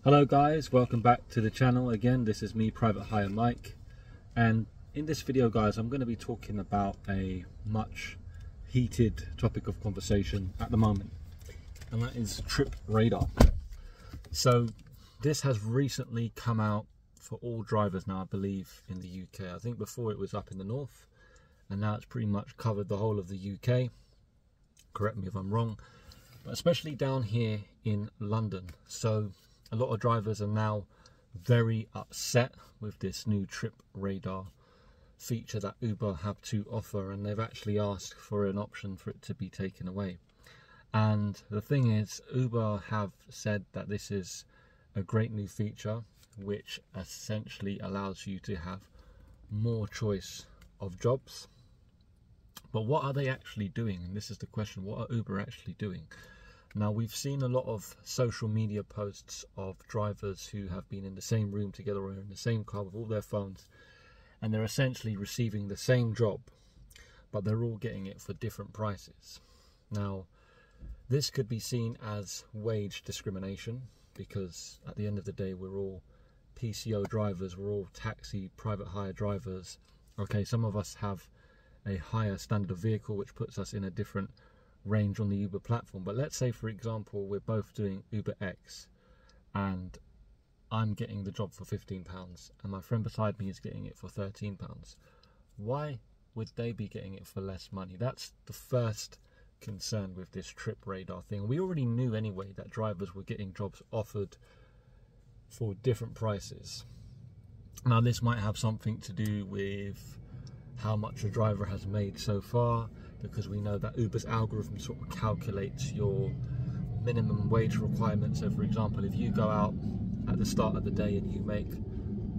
Hello guys, welcome back to the channel again. This is me, Private Hire Mike, and in this video guys I'm going to be talking about a much heated topic of conversation at the moment, and that is Trip Radar. So this has recently come out for all drivers now, I believe, in the UK. I think before it was up in the north, and now it's pretty much covered the whole of the UK. Correct me if I'm wrong, but especially down here in London. So a lot of drivers are now very upset with this new Trip Radar feature that Uber have to offer, and they've actually asked for an option for it to be taken away. And the thing is, Uber have said that this is a great new feature which essentially allows you to have more choice of jobs. But what are they actually doing? And this is the question: what are Uber actually doing? Now, we've seen a lot of social media posts of drivers who have been in the same room together or in the same car with all their phones, and they're essentially receiving the same job, but they're all getting it for different prices. Now, this could be seen as wage discrimination, because at the end of the day, we're all PCO drivers, we're all taxi, private hire drivers. Okay, some of us have a higher standard of vehicle, which puts us in a different range on the Uber platform. But let's say, for example, we're both doing Uber X, and I'm getting the job for £15 and my friend beside me is getting it for £13. Why would they be getting it for less money? That's the first concern with this Trip Radar thing. We already knew anyway that drivers were getting jobs offered for different prices. Now, this might have something to do with how much a driver has made so far, because we know that Uber's algorithm sort of calculates your minimum wage requirements. So for example, if you go out at the start of the day and you make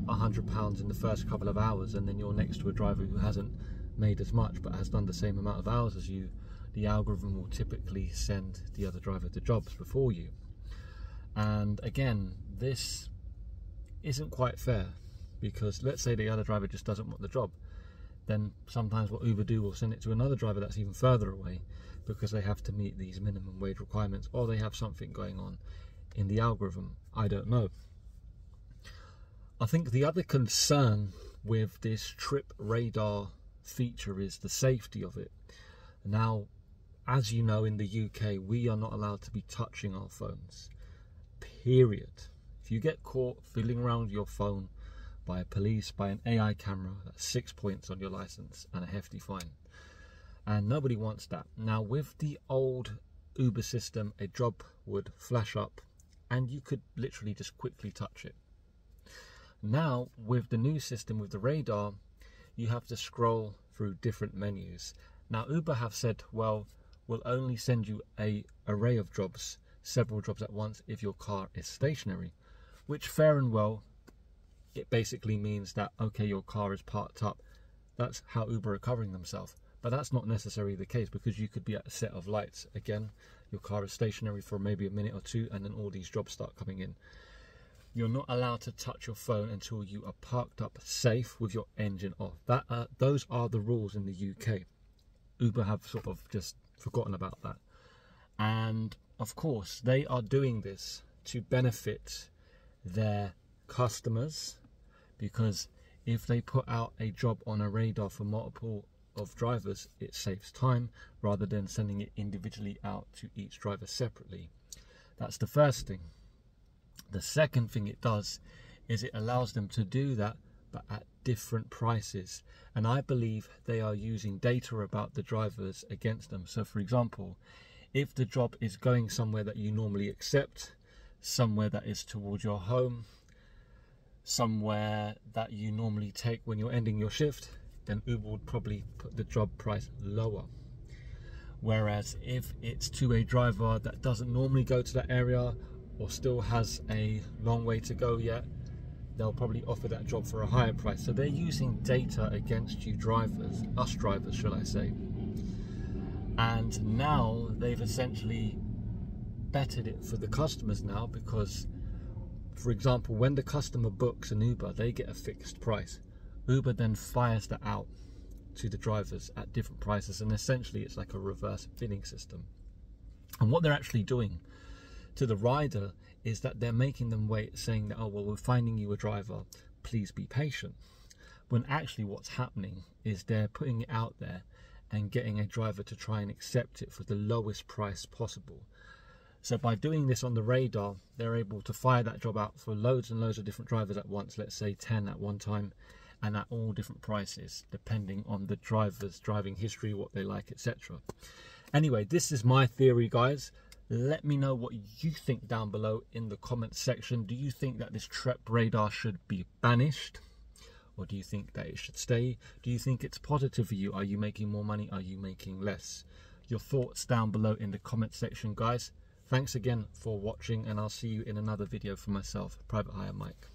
£100 in the first couple of hours, and then you're next to a driver who hasn't made as much but has done the same amount of hours as you, the algorithm will typically send the other driver to jobs before you. And again, this isn't quite fair, because let's say the other driver just doesn't want the job. Then sometimes what Uber do will send it to another driver that's even further away, because they have to meet these minimum wage requirements, or they have something going on in the algorithm. I don't know. I think the other concern with this Trip Radar feature is the safety of it. Now, as you know, in the UK, we are not allowed to be touching our phones, period. If you get caught fiddling around with your phone by a police, by an AI camera, that's 6 points on your license and a hefty fine. And nobody wants that. Now, with the old Uber system, a job would flash up and you could literally just quickly touch it. Now, with the new system, with the radar, you have to scroll through different menus. Now, Uber have said, well, we'll only send you an array of jobs, several jobs at once, if your car is stationary, which, fair and well, it basically means that, okay, your car is parked up. That's how Uber are covering themselves. But that's not necessarily the case, because you could be at a set of lights. Again, your car is stationary for maybe a minute or two, and then all these jobs start coming in. You're not allowed to touch your phone until you are parked up safe with your engine off. Those are the rules in the UK. Uber have sort of just forgotten about that. And of course, they are doing this to benefit their customers, because if they put out a job on a radar for multiple of drivers, it saves time rather than sending it individually out to each driver separately. That's the first thing. The second thing it does is it allows them to do that, but at different prices. And I believe they are using data about the drivers against them. So for example, if the job is going somewhere that you normally accept, somewhere that is towards your home, somewhere that you normally take when you're ending your shift, then Uber would probably put the job price lower. Whereas if it's to a driver that doesn't normally go to that area, or still has a long way to go yet, they'll probably offer that job for a higher price. So they're using data against you drivers, us drivers, shall I say. And now they've essentially bettered it for the customers now, because for example, when the customer books an Uber, they get a fixed price. Uber then fires that out to the drivers at different prices, and essentially it's like a reverse bidding system. And what they're actually doing to the rider is that they're making them wait, saying that, oh, well, we're finding you a driver, please be patient. When actually what's happening is they're putting it out there and getting a driver to try and accept it for the lowest price possible. So by doing this on the radar, they're able to fire that job out for loads and loads of different drivers at once, let's say 10 at one time, and at all different prices, depending on the driver's driving history, what they like, etc. Anyway, this is my theory, guys. Let me know what you think down below in the comments section. Do you think that this TREP radar should be banished? Or do you think that it should stay? Do you think it's positive for you? Are you making more money? Are you making less? Your thoughts down below in the comment section, guys. Thanks again for watching, and I'll see you in another video for myself, Private Hire Mike.